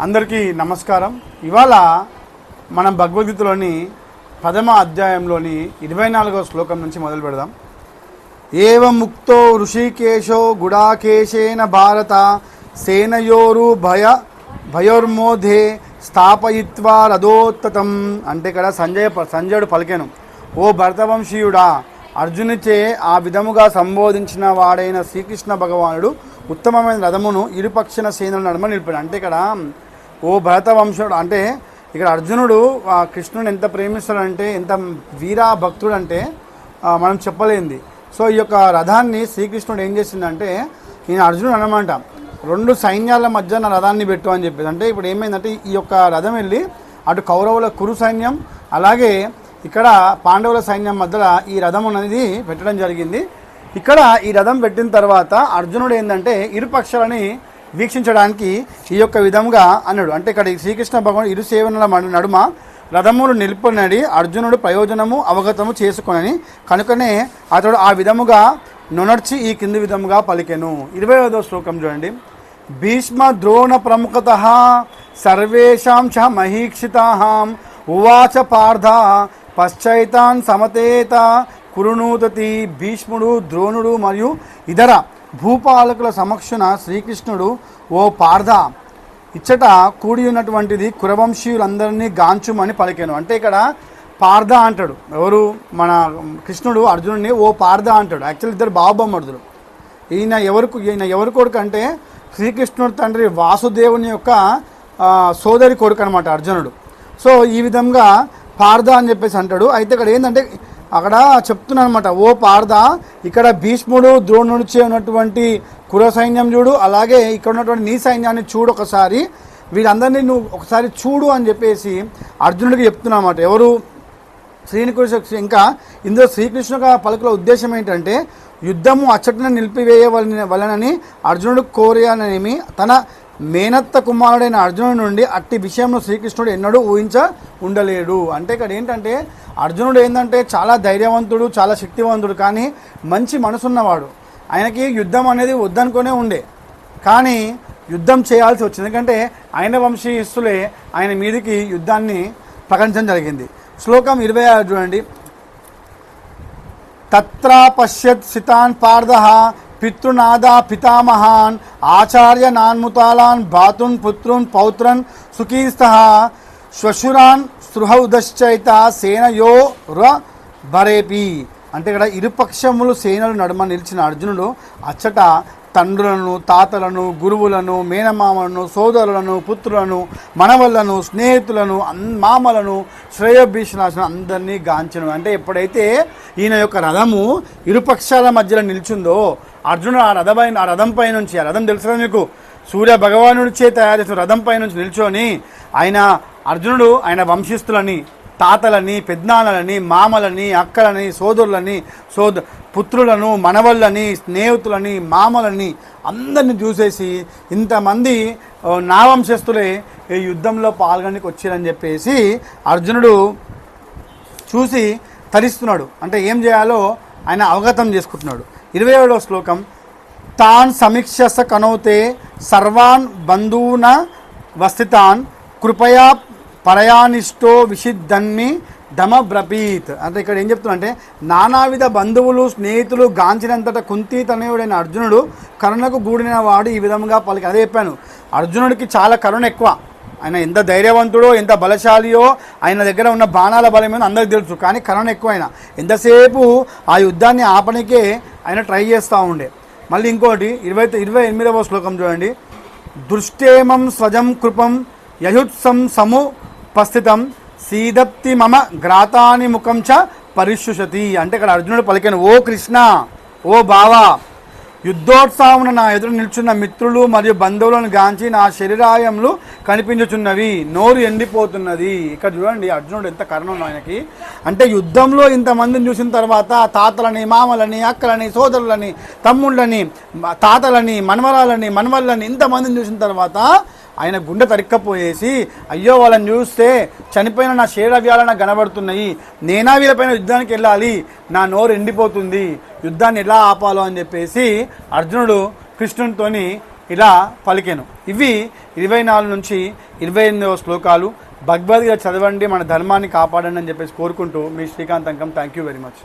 అందరికీ నమస్కారం. ఇవాళ మనం భగవద్గీతలోని 10వ అధ్యాయంలోని 24వ శ్లోకం నుంచి మొదలు పెడదాం. ఏవం ముక్తో ఋషికేశో గుడాకేశేన భారత సేనయోరు భయోర్మోధే స్థాపయిత్వా రథోత్తతం. అంటే ఇక్కడ సంజయుడు పలికెను, ఓ భరతవంశీయుడా, అర్జునిచే ఆ విధముగా సంబోధించిన వాడైన శ్రీకృష్ణ భగవానుడు ఉత్తమమైన రథమును ఇరుపక్షణ సేనల నడుమ నిలిపాడు. అంటే ఇక్కడ ఓ భరతవంశుడు అంటే ఇక్కడ అర్జునుడు కృష్ణుని ఎంత ప్రేమిస్తాడంటే, ఎంత వీరా భక్తుడు అంటే మనం చెప్పలేంది. సో ఈ యొక్క రథాన్ని శ్రీకృష్ణుడు ఏం చేసిందంటే, ఈయన అర్జునుడు అన్నమాట, 2 సైన్యాల మధ్య నా రథాన్ని పెట్టు అని చెప్పేది. అంటే ఇప్పుడు ఏమైందంటే, ఈ యొక్క రథం వెళ్ళి అటు కౌరవుల కురు సైన్యం అలాగే ఇక్కడ పాండవుల సైన్యం మధ్యలో ఈ రథం అనేది పెట్టడం జరిగింది. ఇక్కడ ఈ రథం పెట్టిన తర్వాత అర్జునుడు ఏంటంటే ఇరుపక్షాలని వీక్షించడానికి ఈ యొక్క విధంగా అన్నాడు. అంటే ఇక్కడ శ్రీకృష్ణ భగవానుడు ఇరు సేవల నడుమ రథములు నిలుపునడి అర్జునుడు ప్రయోజనము అవగతము చేసుకొనని కనుకనే అతడు ఆ విధముగా నొనర్చి ఈ కింది విధముగా పలికెను. 25వ శ్లోకం చూడండి. భీష్మ ద్రోణ ప్రముఖత సర్వేషాం చ మహీక్షితాహాం ఉవాచ పార్థ పశ్చైతాన్ సమతేత కురునూతతి. భీష్ముడు, ద్రోణుడు మరియు ఇతర భూపాలకుల సమక్షున శ్రీకృష్ణుడు, ఓ పార్థ, ఇచ్చట కూడి ఉన్నటువంటిది కురవంశీయులందరినీ గాంచుమని పలికెను. అంటే ఇక్కడ పార్థ అంటాడు ఎవరు, మన కృష్ణుడు అర్జునుడిని ఓ పార్థ అంటాడు. యాక్చువల్లీ ఇద్దరు బావబొమ్మడుదులు. ఈయన ఎవరి కొడుకు అంటే శ్రీకృష్ణుడు తండ్రి వాసుదేవుని యొక్క సోదరి కొడుకు అనమాట అర్జునుడు. సో ఈ విధంగా పార్థ అని చెప్పేసి అంటాడు. అయితే ఇక్కడ ఏంటంటే అక్కడ చెప్తున్నాను అనమాట, ఓ పార్థ, ఇక్కడ భీష్ముడు ద్రోణుడు చే ఉన్నటువంటి కుర సైన్యం చూడు, అలాగే ఇక్కడ ఉన్నటువంటి నీ సైన్యాన్ని చూడు ఒకసారి, వీళ్ళందరినీ నువ్వు ఒకసారి చూడు అని చెప్పేసి అర్జునుడికి చెప్తున్నా అన్నమాట. ఎవరు, శ్రీకృష్ణ. ఇంకా ఇందులో శ్రీకృష్ణ పలుకుల ఉద్దేశం ఏంటంటే, యుద్ధము అచ్చటన నిలిపివేయవలనని అర్జునుడు కోరేనేమి తన మేనత్త కుమారుడైన అర్జునుడి నుండి అట్టి విషయంలో శ్రీకృష్ణుడు ఎన్నడూ ఉండలేడు. అంటే ఇక్కడ ఏంటంటే అర్జునుడు ఏంటంటే చాలా ధైర్యవంతుడు, చాలా శక్తివంతుడు, కానీ మంచి మనసున్నవాడు. ఆయనకి యుద్ధం అనేది వద్దనుకునే ఉండే, కానీ యుద్ధం చేయాల్సి వచ్చింది. ఎందుకంటే ఆయన వంశీయులే ఆయన మీదికి యుద్ధాన్ని ప్రకటించడం జరిగింది. శ్లోకం 26 చూడండి. తత్రా పశ్యత్ సితాన్ పార్థః పితృనాదా పితామహాన్ ఆచార్య నాన్ముతాలాన్ భాతున్ పుత్రున్ పౌత్రన్ సుఖీస్తః శ్వశురాన్ సృహౌదశ్చైత సేనయోర బరేపి. అంటే ఇక్కడ ఇరుపక్షములు సేనలు నడుమ నిలిచిన అర్జునుడు అచ్చట తండ్రులను, తాతలను, గురువులను, మేనమామలను, సోదరులను, పుత్రులను, మనవళ్లను, స్నేహితులను, మామలను, శ్రేయోభిలాషులను అందరినీ గాంచెను. అంటే ఎప్పుడైతే ఈయన యొక్క రథము ఇరుపక్షాల మధ్యలో నిల్చుందో, అర్జునుడు ఆ రథంపై నుంచి, ఆ రథం తెలుసు కదా మీకు, సూర్య భగవానుడి చే తయారు చేసిన రథంపై నుంచి నిల్చొని అర్జునుడు ఆయన వంశస్థులని, తాతలని, పెద్దనాన్నలని, మామలని, అక్కలని, సోదరులని, పుత్రులను, మనవళ్ళని, స్నేహితులని, మామలని అందరినీ చూసేసి ఇంతమంది నా వంశస్థులే ఈ యుద్ధంలో పాల్గొనడానికి వచ్చారని చెప్పేసి అర్జునుడు చూసి తరిస్తున్నాడు. అంటే ఏం చేయాలో ఆయన అవగతం చేసుకుంటున్నాడు. 27వ శ్లోకం. తాన్ సమీక్షస కనౌతే సర్వాన్ బంధూన వస్థితాన్ కృపయా పరయానిష్టో విషిద్ధన్మి దమబ్రపీత్. అంటే ఇక్కడ ఏం చెప్తున్నా అంటే, నానావిధ బంధువులు, స్నేహితులు గాంచినంతట కుంతి తనయుడైన అర్జునుడు కరుణకు గూడిన వాడు ఈ విధంగా పలికి. అదే చెప్పాను, అర్జునుడికి చాలా కరుణ ఎక్కువ. ఆయన ఎంత ధైర్యవంతుడో, ఎంత బలశాలియో, ఆయన దగ్గర ఉన్న బాణాల బలమేమో అందరికీ తెలుసు, కానీ కరుణ ఎక్కువ. ఆయన ఎంతసేపు ఆ యుద్ధాన్ని ఆపనికే ఆయన ట్రై చేస్తూ ఉండే. మళ్ళీ ఇంకోటి 28వ శ్లోకం చూడండి. దృష్టేమం స్వజం కృపం యయుత్సం సముపస్థితం సీదప్తి మమ గ్రాతాని ముఖం చ పరిశుషతి. అంటే ఇక్కడ అర్జునుడు పలికాను, ఓ కృష్ణ, ఓ బావా, యుద్ధోత్సాహమున నా ఎదురు నిల్చున్న మిత్రులు మరియు బంధువులను గాంచి నా శరీరాయములు కనిపించుచున్నవి, నోరు ఎండిపోతున్నది. ఇక్కడ చూడండి అర్జునుడు ఎంత కరుణ ఉంది ఆయనకి. అంటే యుద్ధంలో ఇంతమందిని చూసిన తర్వాత తాతలని, మామలని, అక్కలని, సోదరులని, తమ్ముళ్ళని, తాతలని, మనవళ్ళని ఇంతమందిని చూసిన తర్వాత ఆయన గుండె తరిక్కపోయేసి, అయ్యో వాళ్ళని చూస్తే చనిపోయిన నా శరీరవ్యాలు నాకు కనబడుతున్నాయి, నేనా వీళ్ళపైన యుద్ధానికి వెళ్ళాలి, నా నోరు ఎండిపోతుంది, యుద్ధాన్ని ఎలా ఆపాలో అని చెప్పేసి అర్జునుడు కృష్ణునితోని ఇలా పలికెను. ఇవి 24 నుంచి 28వ శ్లోకాలు. భగవద్గీత చదవండి, మన ధర్మాన్ని కాపాడండి అని చెప్పేసి కోరుకుంటూ మీ Srikanth Ankam. Thank you very much.